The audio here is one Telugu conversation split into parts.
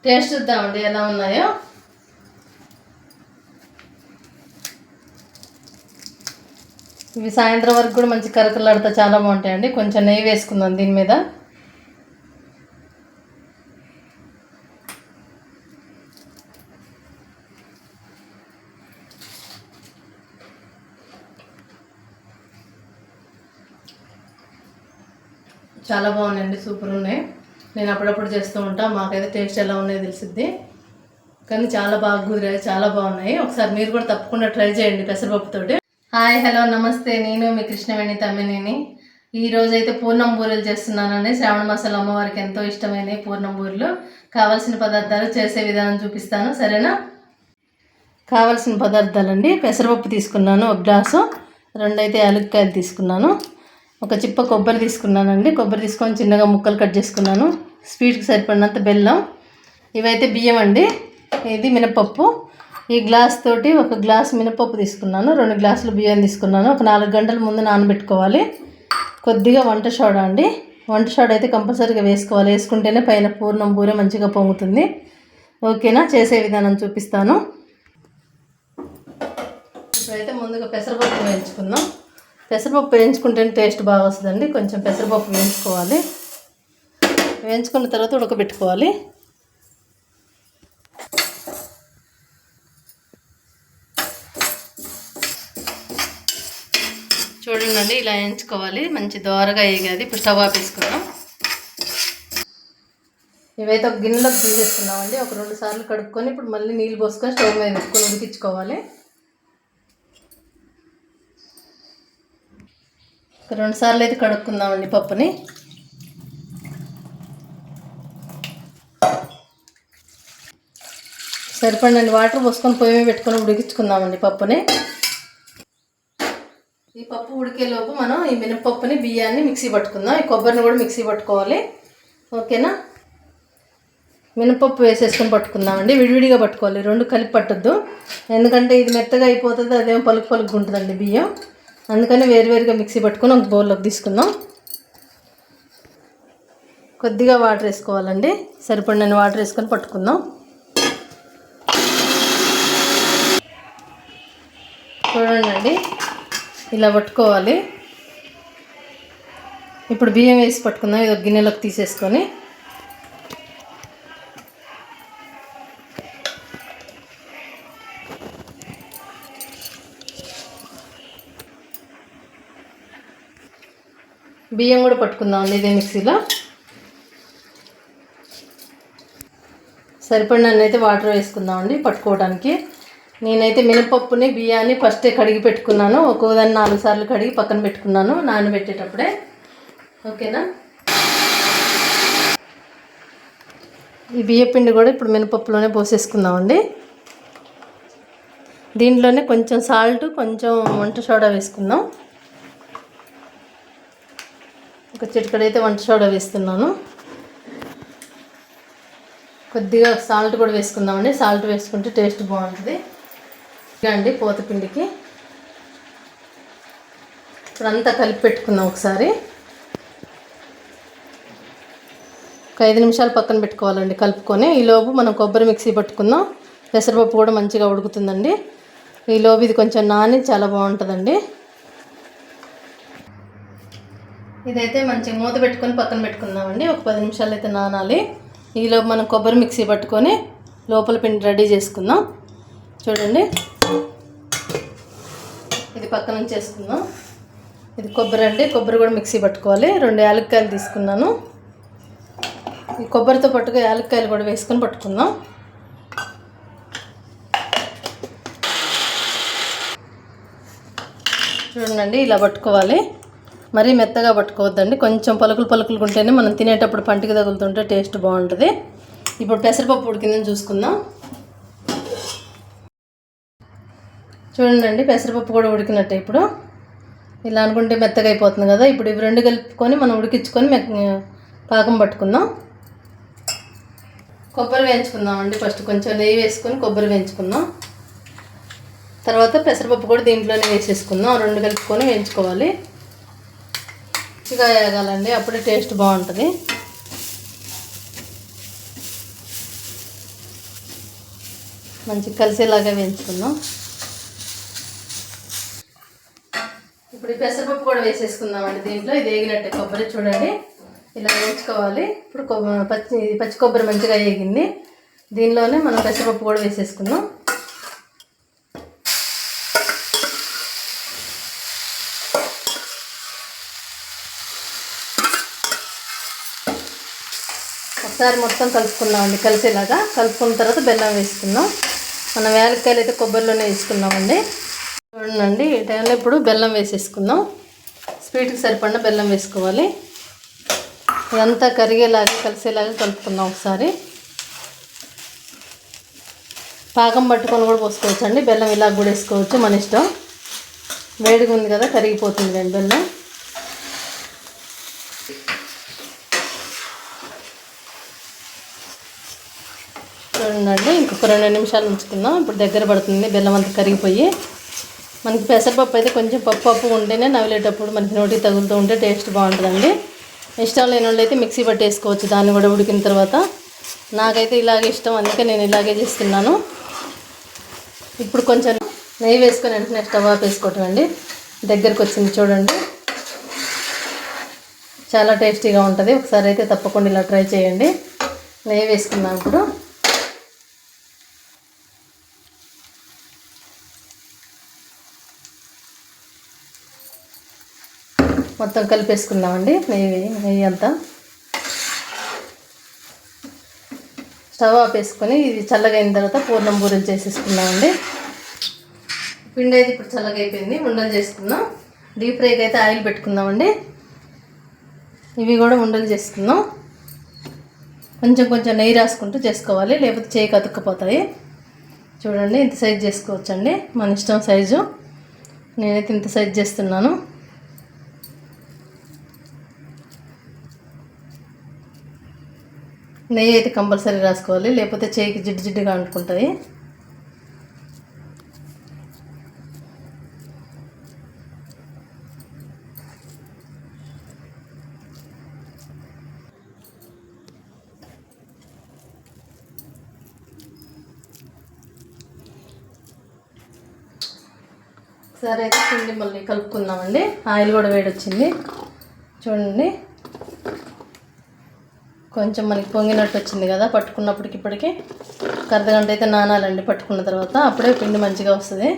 టేస్ట్ చూద్దామండి ఎలా ఉన్నాయో. ఇవి సాయంత్రం వరకు కూడా మంచి కరకలాడుతా చాలా బాగుంటాయండి. కొంచెం నెయ్యి వేసుకుందాం దీని మీద. చాలా బాగున్నాయండి, సూపర్ ఉన్నాయి. నేను అప్పుడప్పుడు చేస్తూ ఉంటాను, మాకైతే టేస్ట్ ఎలా ఉన్నాయో తెలిసిద్ది. కానీ చాలా బాగా కుదిరాయి, చాలా బాగున్నాయి. ఒకసారి మీరు కూడా తప్పకుండా ట్రై చేయండి పెసరపప్పుతోటి. హాయ్, హలో, నమస్తే. నేను మీ కృష్ణవేణి తమ్మినేని. ఈరోజైతే పూర్ణం బూరెలు చేస్తున్నానండి. శ్రావణ మాసాలు అమ్మవారికి ఎంతో ఇష్టమైనవి పూర్ణం బూరెలు. కావాల్సిన పదార్థాలు చేసే విధానం చూపిస్తాను, సరేనా? కావాల్సిన పదార్థాలండి: పెసరపప్పు తీసుకున్నాను 1 గ్లాసు, 2 అయితే యాలక్కాయలు తీసుకున్నాను, 1 చిప్ప కొబ్బరి తీసుకున్నానండి. కొబ్బరి తీసుకొని చిన్నగా ముక్కలు కట్ చేసుకున్నాను. స్వీట్కి సరిపడినంత బెల్లం. ఇవైతే బియ్యం అండి, ఇది మినపప్పు. ఈ గ్లాస్ తోటి 1 గ్లాస్ మినపప్పు తీసుకున్నాను, 2 గ్లాసులు బియ్యం తీసుకున్నాను. ఒక 4 గంటల ముందు నానబెట్టుకోవాలి. కొద్దిగా వంట సోడా అండి, వంట సోడా అయితే కంపల్సరీగా వేసుకోవాలి. వేసుకుంటేనే పైన పూర్ణం బూరె మంచిగా పొంగుతుంది. ఓకేనా? చేసే విధానం చూపిస్తాను. ఇప్పుడైతే ముందుగా పెసరపప్పు వేయించుకుందాం. పెసరపప్పు వేయించుకుంటేనే టేస్ట్ బాగా వస్తుందండి. కొంచెం పెసరపప్పు వేయించుకోవాలి. వేయించుకున్న తర్వాత ఉడకబెట్టుకోవాలి. చూడండి, ఇలా వేయించుకోవాలి, మంచి దోరగా వేయగాది. ఇప్పుడు స్టవ్ ఆపేసుకుందాం. ఇవైతే ఒక గిన్నెలోకి తీసేసుకున్నామండి. ఒక 2 సార్లు కడుక్కొని ఇప్పుడు మళ్ళీ నీళ్ళు పోసుకొని స్టవ్ మీద పెట్టుకొని ఉడికించుకోవాలి. ఒక 2 సార్లు అయితే కడుక్కుందామండి పప్పుని. సరిపడండి వాటర్ పోసుకొని పొయ్యి మీద పెట్టుకొని ఉడికించుకుందామండి పప్పుని. ఈ పప్పు ఉడికేలోపు మనం ఈ మినపప్పుని బియ్యాన్ని మిక్సీ పట్టుకుందాం. ఈ కొబ్బరిని కూడా మిక్సీ పట్టుకోవాలి. ఓకేనా? మినపప్పు వేసేసుకొని పట్టుకుందామండి. విడివిడిగా పట్టుకోవాలి, 2 కలిపి పట్టద్దు. ఎందుకంటే ఇది మెత్తగా అయిపోతుంది, అదేమో పలుకు పలుకు ఉంటుందండి బియ్యం. అందుకని వేరువేరుగా మిక్సీ పట్టుకొని ఒక బౌల్లోకి తీసుకుందాం. కొద్దిగా వాటర్ వేసుకోవాలండి, సరిపడిన వాటర్ వేసుకొని పట్టుకుందాం. చూడండి, ఇలా పట్టుకోవాలి. ఇప్పుడు బియ్యం వేసి పట్టుకుందాం. ఇది ఒక గిన్నెలోకి తీసేసుకొని బియ్యం కూడా పట్టుకుందామండి ఇదే మిక్సీలో. సరిపడినైతే వాటర్ వేసుకుందామండి పట్టుకోవడానికి. నేనైతే మినపప్పుని బియ్యాన్ని ఫస్టే కడిగి పెట్టుకున్నాను. ఒక్కోదాన్ని 4 సార్లు కడిగి పక్కన పెట్టుకున్నాను నానబెట్టేటప్పుడే. ఓకేనా? ఈ బియ్యపిండి కూడా ఇప్పుడు మినపప్పులోనే పోసేసుకుందామండి. దీంట్లోనే కొంచెం సాల్ట్, కొంచెం వంట సోడా వేసుకుందాం. ఒక చిటికెడైతే వంట సోడా వేస్తున్నాను. కొద్దిగా సాల్ట్ కూడా వేసుకుందామండి. సాల్ట్ వేసుకుంటే టేస్ట్ బాగుంటుంది అండి పోతపిండికి. ఇప్పుడు అంతా కలిపి పెట్టుకుందాం ఒకసారి. ఒక 5 నిమిషాలు పక్కన పెట్టుకోవాలండి కలుపుకొని. ఈలోపు మనం కొబ్బరి మిక్సీ పట్టుకుందాం. పెసరపప్పు కూడా మంచిగా ఉడుకుతుందండి. ఈలోపు ఇది కొంచెం నాని చాలా బాగుంటుందండి. ఇదైతే మంచిగా మూత పెట్టుకొని పక్కన పెట్టుకుందామండి. ఒక 10 నిమిషాలు అయితే నానాలి. ఈలోపు మనం కొబ్బరి మిక్సీ పట్టుకొని లోపల పిండి రెడీ చేసుకుందాం. చూడండి, ఇది పక్కన నుంచి చేసుకుందాం. ఇది కొబ్బరి అండి, కొబ్బరి కూడా మిక్సీ పట్టుకోవాలి. 2 యాలక్కాయలు తీసుకున్నాను. ఈ కొబ్బరితో పట్టుగా యాలక్కాయలు కూడా వేసుకొని పట్టుకుందాం. చూడండి, ఇలా పట్టుకోవాలి. మరీ మెత్తగా పట్టుకోవద్దండి, కొంచెం పలుకులు పలుకులు ఉంటేనే మనం తినేటప్పుడు పంటికి తగులుతుంటే టేస్ట్ బాగుంటుంది. ఇప్పుడు పెసరపప్పు ఉడికిందని చూసుకుందాం. చూడండి, పెసరపప్పు కూడా ఉడికినట్టే. ఇప్పుడు ఇలా అనుకుంటే మెత్తగా అయిపోతుంది కదా. ఇప్పుడు ఇవి 2 కలుపుకొని మనం ఉడికించుకొని పాకం పట్టుకుందాం. కొబ్బరి వేయించుకుందాం అండి. ఫస్ట్ కొంచెం నెయ్యి వేసుకొని కొబ్బరి వేయించుకుందాం. తర్వాత పెసరపప్పు కూడా దీంట్లోనే వేసేసుకుందాం. 2 కలుపుకొని వేయించుకోవాలి. మంచిగా వేగాలండి, అప్పుడే టేస్ట్ బాగుంటుంది. మంచిగా కలిసేలాగా వేయించుకుందాం. ఇప్పుడు ఈ పెసరపప్పు కూడా వేసేసుకుందామండి దీంట్లో. ఇది వేగినట్టే కొబ్బరి చూడండి ఇలా వేయించుకోవాలి. ఇప్పుడు పచ్చి కొబ్బరి మంచిగా వేగింది. దీనిలోనే మనం పెసరపప్పు కూడా వేసేసుకుందాం. ఒకసారి మొత్తం కలుపుకున్నామండి కలిసేలాగా. కలుపుకున్న తర్వాత బెల్లం వేసుకుందాం. మనం యాలక్కాయలు అయితే కొబ్బరిలోనే వేసుకున్నామండి. చూడండి ఈ టైంలో ఇప్పుడు బెల్లం వేసేసుకుందాం. స్వీట్కి సరిపడిన బెల్లం వేసుకోవాలి. ఇదంతా కరిగేలాగా కలిసేలాగా కలుపుకుందాం. ఒకసారి పాకం పట్టుకొని కూడా పోసుకోవచ్చు అండి. బెల్లం ఇలా కూడా వేసుకోవచ్చు, మన ఇష్టం. వేడిగా ఉంది కదా కరిగిపోతుంది అండి బెల్లం. చూడండి ఇంకొక 2 నిమిషాలు ఉంచుకుందాం. ఇప్పుడు దగ్గర పడుతుంది బెల్లం అంతా కరిగిపోయి. మనకి పెసరపప్పు అయితే కొంచెం పప్పు ఉంటేనే నవ్వులేటప్పుడు మనకి నోటికి తగులుతూ ఉంటే టేస్ట్ బాగుంటుందండి. ఇష్టం లేని వాళ్ళు అయితే మిక్సీ పట్టేసుకోవచ్చు దాన్ని కూడా ఉడికిన తర్వాత. నాకైతే ఇలాగే ఇష్టం, అందుకే నేను ఇలాగే చేస్తున్నాను. ఇప్పుడు కొంచెం నెయ్యి వేసుకొని వెంటనే స్టవ్ ఆపేసుకోవటం అండి. దగ్గరకు వచ్చింది చూడండి, చాలా టేస్టీగా ఉంటుంది. ఒకసారి అయితే తప్పకుండా ఇలా ట్రై చేయండి. నెయ్యి వేసుకున్నాం. ఇప్పుడు మొత్తం కలిపేసుకుందామండి. నెయ్యి అంతా స్టవ్ ఆపేసుకొని ఇది చల్లగా అయిన తర్వాత పూర్ణం బూరెలు చేసేసుకుందామండి. పిండి అయితే ఇప్పుడు చల్లగా అయిపోయింది. ఉండలు చేసుకుందాం. డీప్ ఫ్రైకి అయితే ఆయిల్ పెట్టుకుందామండి. ఇవి కూడా ఉండలు చేసుకుందాం. కొంచెం నెయ్యి రాసుకుంటూ చేసుకోవాలి, లేకపోతే చేయికి అతుక్కపోతాయి. చూడండి ఇంత సైజు చేసుకోవచ్చండి, మన ఇష్టం సైజు. నేనైతే ఇంత సైజు చేస్తున్నాను. నెయ్యి అయితే కంపల్సరీ రాసుకోవాలి, లేకపోతే చేయికి జిడ్డుగా అంటుకుంటుంది. సరే అయితే పిండి మళ్ళీ కలుపుకుందామండి. ఆయిల్ కూడా వేడొచ్చింది చూడండి. కొంచెం మనకి పొంగినట్టు వచ్చింది కదా పట్టుకున్నప్పటికి. ఇప్పటికి అర్ధగంట అయితే నానాలండి పట్టుకున్న తర్వాత, అప్పుడే పిండి మంచిగా వస్తుంది.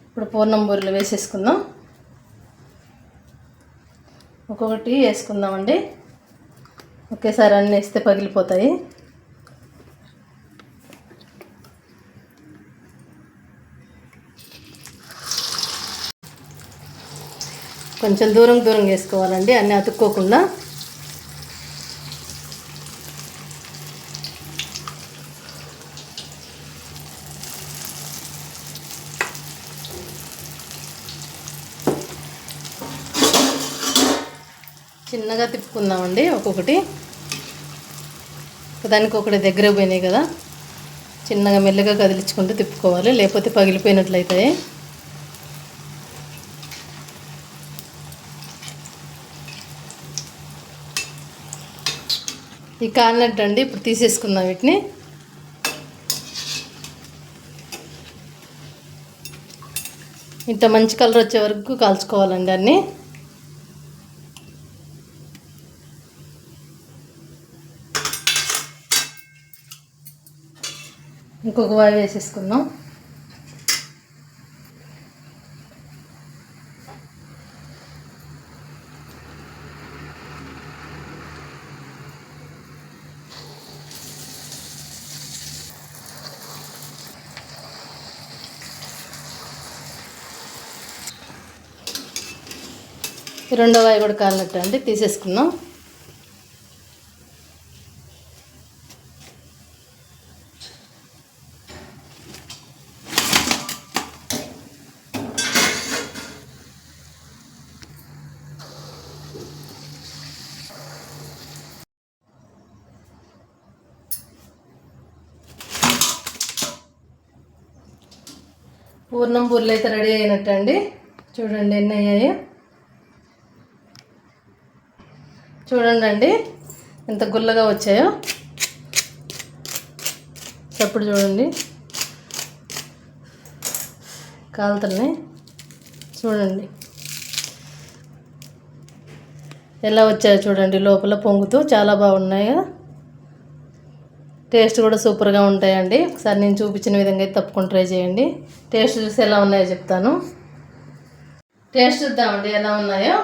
ఇప్పుడు పూర్ణం బూరెలు వేసేసుకుందాం. ఒక్కొక్కటి వేసుకుందామండి. ఒకేసారి అన్నీ వేస్తే పగిలిపోతాయి. కొంచెం దూరం వేసుకోవాలండి, అన్నీ అతుక్కోకుండా. చిన్నగా తిప్పుకుందామండి ఒక్కొక్కటి. దానికి ఒకటి దగ్గర పోయినాయి కదా, చిన్నగా మెల్లగా కదిలించుకుంటూ తిప్పుకోవాలి, లేకపోతే పగిలిపోయినట్లయితాయి. ఈ కాలినట్టు అండి. ఇప్పుడు తీసేసుకుందాం వీటిని. ఇంత మంచి కలర్ వచ్చే వరకు కాల్చుకోవాలండి అన్నీ. ఇంకొక వాయి వేసేసుకుందాం. రెండో వాయి కూడా కాలినట్టు అండి, తీసేసుకుందాం. పూర్ణం బూరెలు అయితే రెడీ అయినట్టు అండి. చూడండి ఎన్ని అయ్యాయో. చూడండి అండి ఎంత గుల్లగా వచ్చాయో. చప్పుడు చూడండి కాలుతున్నాయి చూడండి, ఎలా వచ్చాయో చూడండి. లోపల పొంగుతూ చాలా బాగున్నాయి కదా. టేస్ట్ కూడా సూపర్గా ఉంటాయండి. ఒకసారి నేను చూపించిన విధంగా అయితే తప్పకుండా ట్రై చేయండి. టేస్ట్ చూసి ఎలా ఉన్నాయో చెప్తాను. టేస్ట్ చూద్దామండి ఎలా ఉన్నాయో.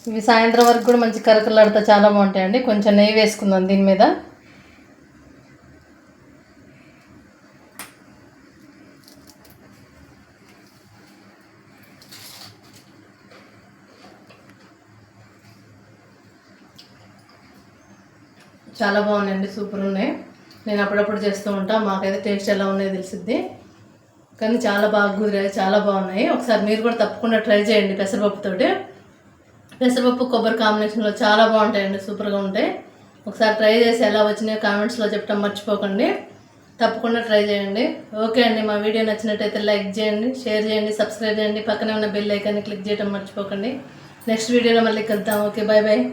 ఇవి సాయంత్రం వరకు కూడా మంచి కరకలాడుతా చాలా బాగుంటాయండి. కొంచెం నెయ్యి వేసుకుందాం దీని మీద. చాలా బాగున్నాయండి, సూపర్ ఉన్నాయి. నేను అప్పుడప్పుడు చేస్తూ ఉంటాను, మాకైతే టేస్ట్ ఎలా ఉన్నాయో తెలిసిద్ది. కానీ చాలా బాగా కుదిరాయి, చాలా బాగున్నాయి. ఒకసారి మీరు కూడా తప్పకుండా ట్రై చేయండి పెసరపప్పుతోటి. పెసరపప్పు కొబ్బరి కాంబినేషన్లో చాలా బాగుంటాయండి, సూపర్గా ఉంటాయి. ఒకసారి ట్రై చేసి ఎలా వచ్చినాయో కామెంట్స్లో చెప్పడం మర్చిపోకండి. తప్పకుండా ట్రై చేయండి. ఓకే అండి, మా వీడియో నచ్చినట్టయితే లైక్ చేయండి, షేర్ చేయండి, సబ్స్క్రైబ్ చేయండి, పక్కనే ఉన్న బెల్ ఐకాన్ని క్లిక్ చేయడం మర్చిపోకండి. నెక్స్ట్ వీడియోలో మళ్ళీ కలుద్దాం. Okay, bye bye.